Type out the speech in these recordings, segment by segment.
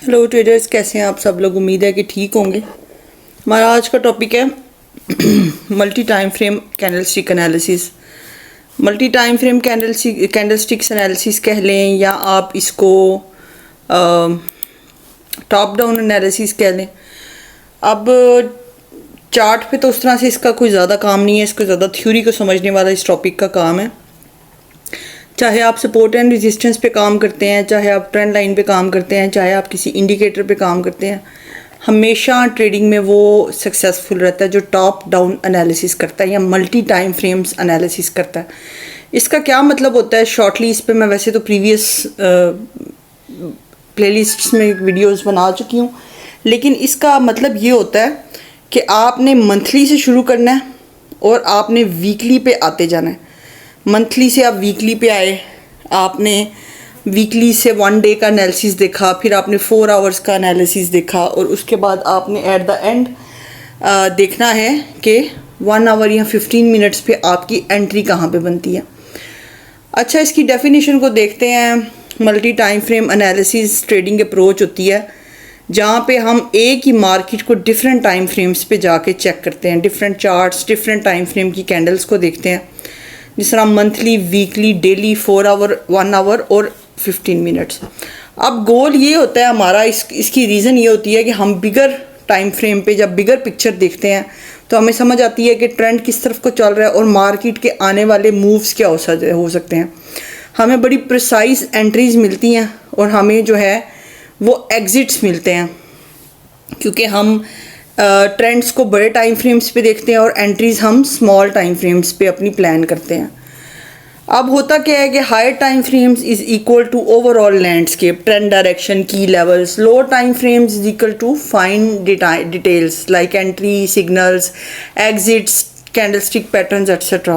Hello traders, कैसे हैं आप सब लोग। उम्मीद है कि ठीक होंगे। हमारा आज का टॉपिक है multi time frame candlestick analysis. Multi time frame candlesticks analysis कह लें या आप इसको टॉप डाउन एनालिसिस कह लें। अब चार्ट पे तो उस तरह से इसका कोई ज़्यादा काम नहीं है, इसको ज़्यादा थ्योरी को समझने वाला इस टॉपिक का काम है। चाहे आप सपोर्ट एंड रेजिस्टेंस पे काम करते हैं, चाहे आप ट्रेंड लाइन पे काम करते हैं, चाहे आप किसी इंडिकेटर पे काम करते हैं, हमेशा ट्रेडिंग में वो सक्सेसफुल रहता है जो टॉप डाउन एनालिसिस करता है या मल्टी टाइम फ्रेम्स एनालिसिस करता है। इसका क्या मतलब होता है शॉर्टली, इस पे मैं वैसे तो प्रीवियस प्लेलिस्ट्स में वीडियोस बना चुकी हूँ, लेकिन इसका मतलब ये होता है कि आपने मंथली से शुरू करना है और आपने वीकली पे आते जाना है। मंथली से आप वीकली पे आए, आपने वीकली से 1 डे का एनालिसिस देखा, फिर आपने 4 आवर्स का एनालिसिस देखा और उसके बाद आपने एट द एंड देखना है कि 1 आवर या 15 मिनट्स पे आपकी एंट्री कहाँ पे बनती है। अच्छा, इसकी डेफिनेशन को देखते हैं। Multi time frame analysis trading approach होती है जहाँ पे हम एक ही मार्केट को डिफरेंट टाइम फ्रेम्स पे जाके चेक करते हैं, different charts, different time frame की कैंडल्स को देखते हैं, जिस तरह monthly, weekly, daily, 4 hour, 1 hour और 15 मिनट्स। अब गोल ये होता है हमारा, इसकी रीज़न ये होती है कि हम बिगर टाइम फ्रेम पे जब बिगर पिक्चर देखते हैं तो हमें समझ आती है कि ट्रेंड किस तरफ को चल रहा है और मार्केट के आने वाले मूव्स क्या हो सकते हैं। हमें बड़ी प्रिसाइज एंट्रीज मिलती हैं और हमें जो है वो एग्जिट्स मिलते हैं, क्योंकि हम ट्रेंड्स को बड़े टाइम फ्रेम्स पे देखते हैं और एंट्रीज हम स्मॉल टाइम फ्रेम्स पे अपनी प्लान करते हैं। अब होता क्या है कि higher time frames is equal to overall landscape, trend direction, key levels. Lower time frames is equal to fine details like entry, signals, exits, candlestick patterns etcetera.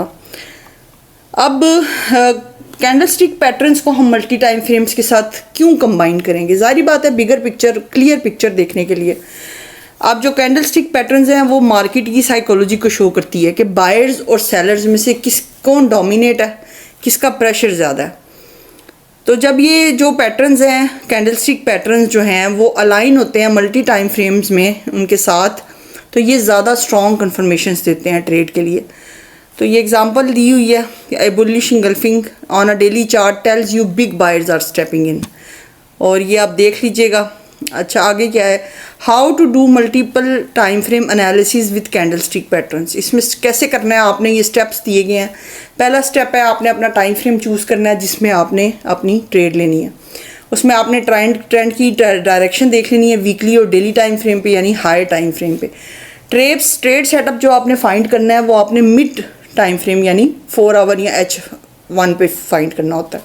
अब कैंडलस्टिक पैटर्न्स को हम मल्टी टाइम फ्रेम्स के साथ क्यों combine करेंगे? जाहिर बात है बिगर पिक्चर, क्लियर पिक्चर देखने के लिए। अब जो कैंडलस्टिक पैटर्न्स हैं वो मार्केट की साइकोलॉजी को शो करती है कि बायर्स और सेलर्स में से कौन डोमिनेट है, किसका प्रेशर ज़्यादा है। तो जब ये जो पैटर्न्स हैं, कैंडलस्टिक पैटर्न्स जो हैं वो अलाइन होते हैं मल्टी टाइम फ्रेम्स में उनके साथ, तो ये ज़्यादा स्ट्रॉन्ग कन्फर्मेशंस देते हैं ट्रेड के लिए। तो ये एग्जांपल दी हुई है कि a bullish engulfing on a daily chart tells you big buyers are stepping in, और ये आप देख लीजिएगा। अच्छा, आगे क्या है, how to do multiple time frame analysis with candlestick patterns. इसमें कैसे करना है, आपने ये स्टेप्स दिए गए हैं। पहला स्टेप है आपने अपना टाइम फ्रेम चूज़ करना है जिसमें आपने अपनी ट्रेड लेनी है। उसमें आपने ट्रेंड की डायरेक्शन देख लेनी है वीकली और डेली टाइम फ्रेम पे, यानी हायर टाइम फ्रेम पे। ट्रेड सेटअप जो आपने फाइंड करना है वो आपने मिड टाइम फ्रेम यानी 4 आवर या H1 पे फाइंड करना होता है।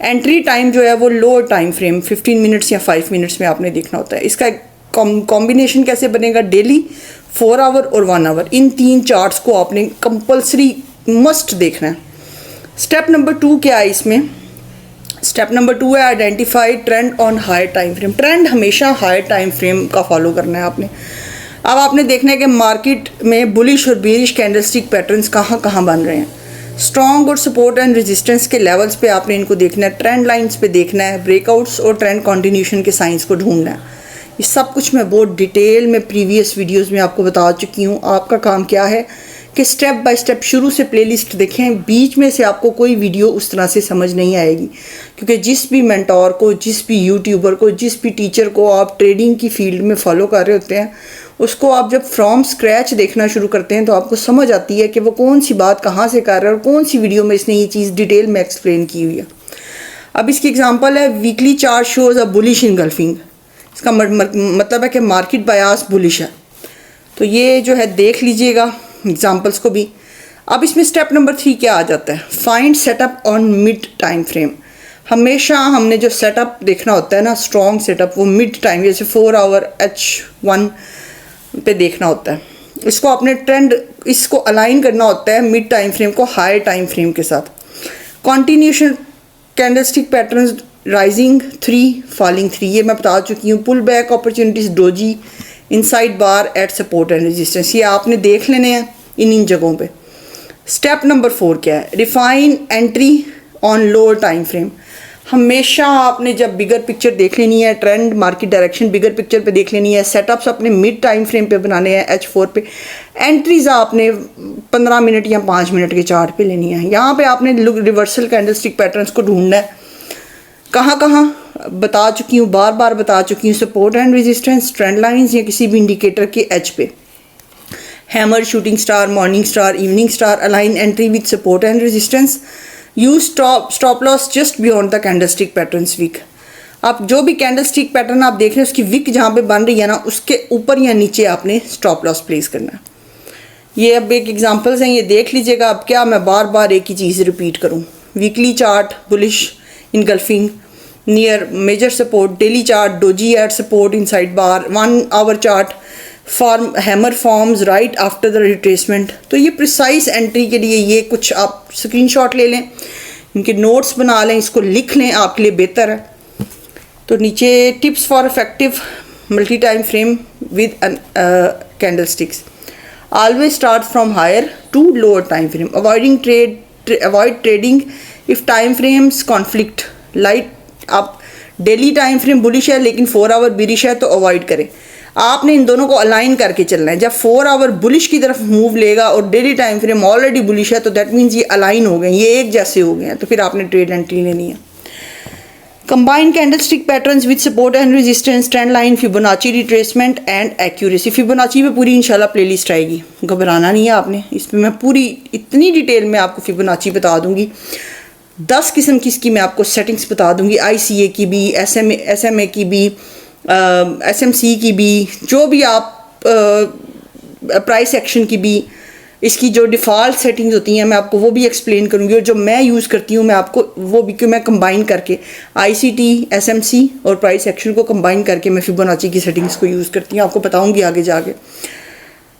एंट्री टाइम जो है वो लोअर टाइम फ्रेम 15 मिनट्स या 5 मिनट्स में आपने देखना होता है। इसका कॉम्बिनेशन कैसे बनेगा? डेली, 4 आवर और 1 आवर, इन 3 चार्ट्स को आपने कंपल्सरी मस्ट देखना है। स्टेप नंबर 2 क्या है इसमें? स्टेप नंबर 2 है identify trend on higher time frame. Trend हमेशा हायर टाइम फ्रेम का फॉलो करना है आपने। अब आपने देखना है कि मार्केट में बुलिश और बेरिश कैंडलस्टिक पैटर्न्स कहाँ कहाँ बन रहे हैं। स्ट्रॉन्ग और सपोर्ट एंड रेजिस्टेंस के लेवल्स पे आपने इनको देखना है, ट्रेंड लाइंस पे देखना है, ब्रेकआउट्स और ट्रेंड कंटिन्यूशन के साइंस को ढूंढना है। ये सब कुछ मैं बहुत डिटेल में प्रीवियस वीडियोस में आपको बता चुकी हूँ। आपका काम क्या है कि स्टेप बाय स्टेप शुरू से प्लेलिस्ट देखें, बीच में से आपको कोई वीडियो उस तरह से समझ नहीं आएगी, क्योंकि जिस भी मेंटोर को, जिस भी यूट्यूबर को, जिस भी टीचर को आप ट्रेडिंग की फील्ड में फॉलो कर रहे होते हैं, उसको आप जब फ्रॉम स्क्रैच देखना शुरू करते हैं तो आपको समझ आती है कि वो कौन सी बात कहाँ से कर रहा है और कौन सी वीडियो में इसने ये चीज़ डिटेल में एक्सप्लेन की हुई है। अब इसकी एग्जांपल है weekly chart shows a bullish engulfing. इसका मतलब है कि मार्केट बायास बुलिश है। तो ये जो है देख लीजिएगा एग्जांपल्स को भी। अब इसमें स्टेप नंबर 3 क्या आ जाता है? Find setup on mid time frame. हमेशा हमने जो सेटअप देखना होता है ना, स्ट्रॉन्ग सेटअप, वो मिड टाइम जैसे 4 आवर H1 पे देखना होता है। इसको अपने ट्रेंड, इसको अलाइन करना होता है मिड टाइम फ्रेम को हायर टाइम फ्रेम के साथ। Continuation candlestick patterns, rising 3, falling 3, ये मैं बता चुकी हूँ। Pull back opportunities, doji, inside bar at support and resistance, ये आपने देख लेने हैं इन जगहों पे। स्टेप नंबर 4 क्या है? Refine entry on lower time frame. हमेशा आपने जब बिगर पिक्चर देख लेनी है, trend market direction bigger picture पे देख लेनी है, सेटअप्स अपने मिड टाइम फ्रेम पे बनाने हैं H4 पे, एंट्रीज आपने 15 मिनट या 5 मिनट के चार्ट पे लेनी है। यहाँ पे आपने रिवर्सल कैंडलस्टिक पैटर्न्स को ढूंढना है। कहाँ कहाँ बता चुकी हूँ, बार बार बता चुकी हूँ, support and resistance, trend lines या किसी भी इंडिकेटर के एज पे, hammer, shooting star, morning star, evening star, align entry with support and resistance, use stop loss just beyond the candlestick patterns week. आप जो भी कैंडलस्टिक पैटर्न आप देख रहे हैं उसकी विक जहाँ पे बन रही है ना, उसके ऊपर या नीचे आपने स्टॉप लॉस प्लेस करना है। ये अब एक एग्जांपल्स हैं, ये देख लीजिएगा। अब क्या मैं बार बार एक ही चीज़ रिपीट करूँ। Weekly chart bullish engulfing near major support, daily chart doji at support inside bar, 1 hour chart form hammer forms right after the retracement. तो ये प्रिसाइज एंट्री के लिए ये कुछ आप स्क्रीनशॉट ले लें, इनके नोट्स बना लें, इसको लिख लें, आपके लिए बेहतर है। तो नीचे tips for effective multi time frame with candle sticks, always start from higher to lower time frame, avoid trading if time frames conflict. Like आप डेली टाइम फ्रेम बुलिश है लेकिन 4 आवर बिरिश है तो अवॉइड करें। आपने इन दोनों को align करके चलना है। जब 4 आवर बुलिश की तरफ मूव लेगा और daily time frame already bullish है तो दैट मीन्स ये अलाइन हो गए, ये एक जैसे हो गए हैं, तो फिर आपने ट्रेड एंट्री लेनी है। Combine candlestick patterns with support and resistance, trend line, Fibonacci retracement and accuracy. Fibonacci पे पूरी इंशाल्लाह प्लेलिस्ट आएगी, घबराना नहीं है आपने। इस पर मैं पूरी इतनी डिटेल में आपको फिबोनाची बता दूंगी। 10 किस्म की इसकी मैं आपको सेटिंग्स बता दूंगी, ICA की भी, SMA की भी, SMC की भी, जो भी आप प्राइस एक्शन की भी, इसकी जो डिफ़ॉल्ट सेटिंग्स होती हैं मैं आपको वो भी एक्सप्लेन करूँगी। और जो मैं यूज़ करती हूँ मैं आपको वो भी, क्यों मैं कंबाइन करके ICT, SMC और प्राइस एक्शन को कंबाइन करके मैं फिबोनाची की सेटिंग्स को यूज़ करती हूँ, आपको बताऊँगी आगे जाके।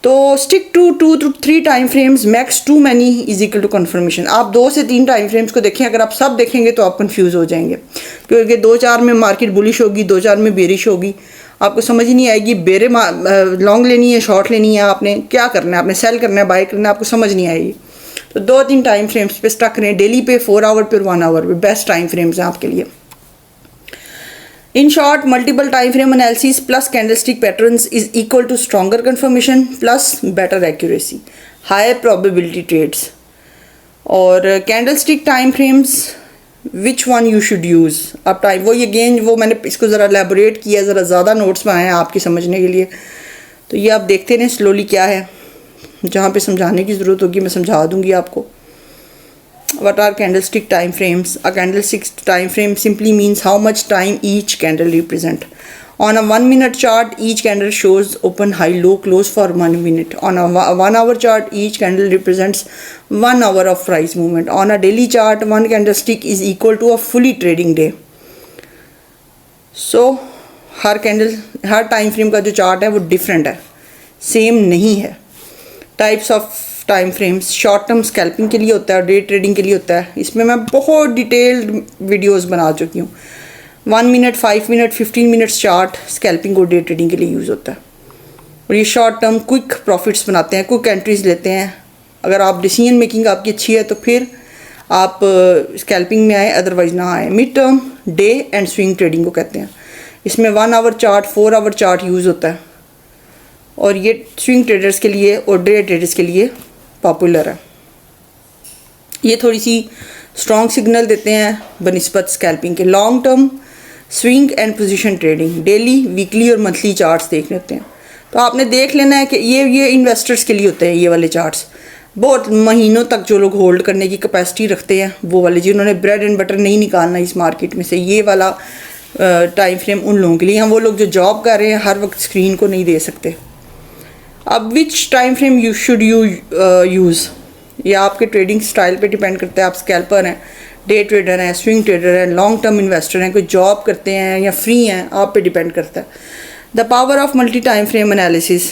तो stick to 2 to 3 time frames, max too many is equal to confirmation. आप 2 से 3 टाइम फ्रेम्स को देखें, अगर आप सब देखेंगे तो आप कंफ्यूज हो जाएंगे, क्योंकि 2-4 में मार्केट बुलिश होगी, 2-4 में बेरिश होगी, आपको समझ ही नहीं आएगी। लॉन्ग लेनी है, शॉर्ट लेनी है, आपने क्या करना है, आपने सेल करना है, बाय करना है, आपको समझ नहीं आएगी। तो 2-3 टाइम फ्रेम्स पे स्टक रहें, डेली पे, 4 आवर पे और 1 आवर पे, बेस्ट टाइम फ्रेम्स हैं आपके लिए। In short, multiple time frame analysis plus candlestick patterns is equal to stronger confirmation plus better accuracy, higher probability trades. और candlestick time frames, which one you should use? अब time वो ये again वो मैंने इसको ज़रा एलेबोरेट किया, ज़रा ज़्यादा नोट्स बनाए हैं आपके समझने के लिए। तो ये आप देखते रहें स्लोली क्या है, जहाँ पे समझाने की ज़रूरत होगी मैं समझा दूँगी आपको। What are candlestick time frames? A candlestick time frame simply means how much time each candle represent. On a 1 minute chart, each candle shows open, high, low, close for 1 minute. On a 1 hour chart, each candle represents 1 hour of price movement. On a daily chart, one candlestick is equal to a fully trading day. So her time frame का जो chart है वो different है, same नहीं है। Types of time frames, short term scalping के लिए होता है और डे ट्रेडिंग के लिए होता है। इसमें मैं बहुत डिटेल्ड वीडियोस बना चुकी हूँ। 1 minute, 5 minute, 15 minutes chart scalping और डे ट्रेडिंग के लिए यूज़ होता है। और ये शॉर्ट टर्म क्विक प्रॉफिट्स बनाते हैं, क्विक एंट्रीज लेते हैं। अगर आप डिसीजन मेकिंग आपकी अच्छी है तो फिर आप स्कैल्पिंग में आए, अदरवाइज ना आए। Mid term, day and swing trading को कहते हैं। इसमें 1 hour chart, 4 our chart use होता है और ये स्विंग ट्रेडर्स के लिए और डे ट्रेडर्स के लिए पॉपुलर है। ये थोड़ी सी स्ट्रॉन्ग सिग्नल देते हैं बनिस्बत स्कैल्पिंग के। Long term swing and position trading, daily, weekly और मंथली चार्ट्स देख लेते हैं। तो आपने देख लेना है कि ये इन्वेस्टर्स के लिए होते हैं ये वाले चार्ट्स, बहुत महीनों तक जो लोग होल्ड करने की कैपेसिटी रखते हैं वो वाले, जिन्होंने ब्रेड एंड बटर नहीं निकालना इस मार्केट में से, ये वाला टाइम फ्रेम उन लोगों के लिए। वो लोग जो जॉब कर रहे हैं हर वक्त स्क्रीन को नहीं दे सकते। अब which time frame you should use, ये आपके ट्रेडिंग स्टाइल पे डिपेंड करता है। आप स्कैल्पर हैं, डे ट्रेडर हैं, स्विंग ट्रेडर हैं, लॉन्ग टर्म इन्वेस्टर हैं, कोई जॉब करते हैं या फ्री हैं, आप पे डिपेंड करता है। The power of multi time frame analysis,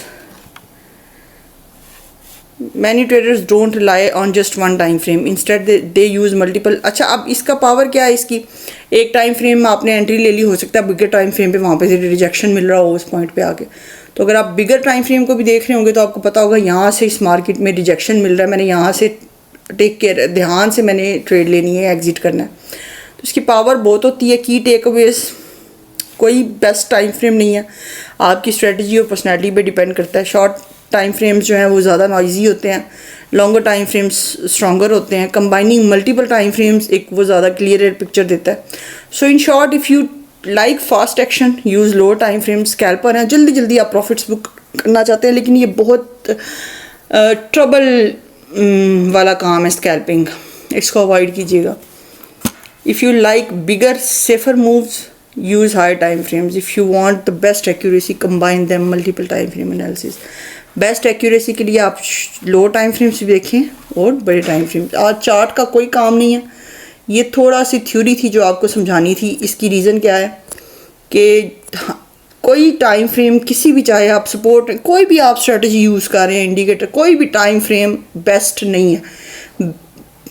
many traders don't rely on just 1 time frame, instead they use multiple. अच्छा, अब इसका पावर क्या है इसकी, एक टाइम फ्रेम में आपने एंट्री ले ली, हो सकता है बिगर टाइम फ्रेम पे वहाँ पे से रिजेक्शन मिल रहा हो उस पॉइंट पे आके। तो अगर आप बिगर टाइम फ्रेम को भी देख रहे होंगे तो आपको पता होगा यहाँ से इस मार्केट में रिजेक्शन मिल रहा है, मैंने यहाँ से टेक केयर, ध्यान से मैंने ट्रेड लेनी है, एग्जिट करना है। तो उसकी पावर बहुत होती है। की टेक अवेज, कोई बेस्ट टाइम फ्रेम नहीं है, आपकी स्ट्रेटजी और पर्सनैलिटी पे डिपेंड करता है। शॉर्ट टाइम फ्रेम्स जो हैं वो ज़्यादा नॉइजी होते हैं, लॉन्गर टाइम फ्रेम्स स्ट्रॉन्गर होते हैं। कंबाइनिंग मल्टीपल टाइम फ्रेम्स एक वो ज़्यादा क्लियर पिक्चर देता है। So in short, if you like fast action, use low time frames. Scalper हैं, जल्दी जल्दी आप प्रॉफिट्स बुक करना चाहते हैं, लेकिन ये बहुत ट्रबल वाला काम है स्कैल्पिंग, इसको अवॉइड कीजिएगा। If you like bigger safer moves, use higher time frames. If you want the best accuracy, combine them multiple time frame analysis. Best accuracy के लिए आप लो टाइम फ्रेम्स भी देखें और बड़े टाइम फ्रेम्स। आज चार्ट का कोई काम नहीं है, ये थोड़ा सी थ्योरी थी जो आपको समझानी थी। इसकी रीज़न क्या है कि कोई टाइम फ्रेम किसी भी, चाहे आप सपोर्ट, कोई भी आप स्ट्रेटजी यूज़ कर रहे हैं, इंडिकेटर, कोई भी टाइम फ्रेम बेस्ट नहीं है।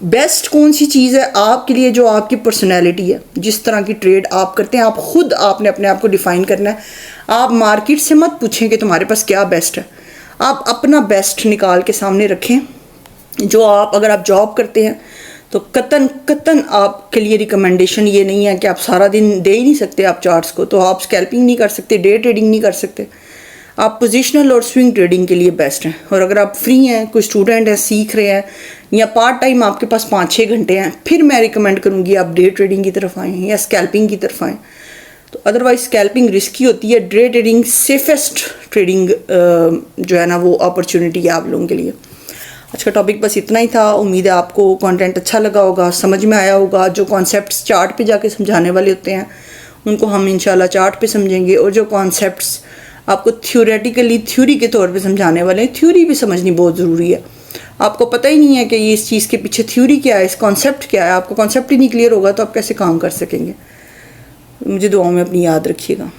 बेस्ट कौन सी चीज़ है आपके लिए? जो आपकी पर्सनैलिटी है, जिस तरह की ट्रेड आप करते हैं, आप खुद आपने अपने आप को डिफ़ाइन करना है। आप मार्केट से मत पूछें कि तुम्हारे पास क्या बेस्ट है, आप अपना बेस्ट निकाल के सामने रखें। जो आप, अगर आप जॉब करते हैं तो कतन आपके लिए रिकमेंडेशन ये नहीं है कि आप सारा दिन दे ही नहीं सकते आप चार्ट्स को, तो आप स्कैल्पिंग नहीं कर सकते, डे ट्रेडिंग नहीं कर सकते। आप पोजिशनल और स्विंग ट्रेडिंग के लिए बेस्ट हैं। और अगर आप फ्री हैं, कोई स्टूडेंट है, सीख रहे हैं, या पार्ट टाइम आपके पास 5-6 घंटे हैं, फिर मैं रिकमेंड करूँगी आप डे ट्रेडिंग की तरफ आएँ या स्कैल्पिंग की तरफ आएँ। तो अदरवाइज स्कैल्पिंग रिस्की होती है, डे ट्रेडिंग सेफेस्ट ट्रेडिंग जो है ना वो अपॉर्चुनिटी है आप लोगों के लिए। आज का टॉपिक बस इतना ही था। उम्मीद है आपको कंटेंट अच्छा लगा होगा, समझ में आया होगा। जो कॉन्सेप्ट्स चार्ट पे जाके समझाने वाले होते हैं उनको हम इंशाल्लाह चार्ट पे समझेंगे, और जो कॉन्सेप्ट्स आपको थ्योरेटिकली थ्योरी के तौर पे समझाने वाले हैं, थ्योरी भी समझनी बहुत ज़रूरी है। आपको पता ही नहीं है कि ये इस चीज़ के पीछे थ्योरी क्या है, इस कॉन्सेप्ट क्या है, आपको कॉन्सेप्ट ही नहीं क्लियर होगा तो आप कैसे काम कर सकेंगे। मुझे दुआओं में अपनी याद रखिएगा।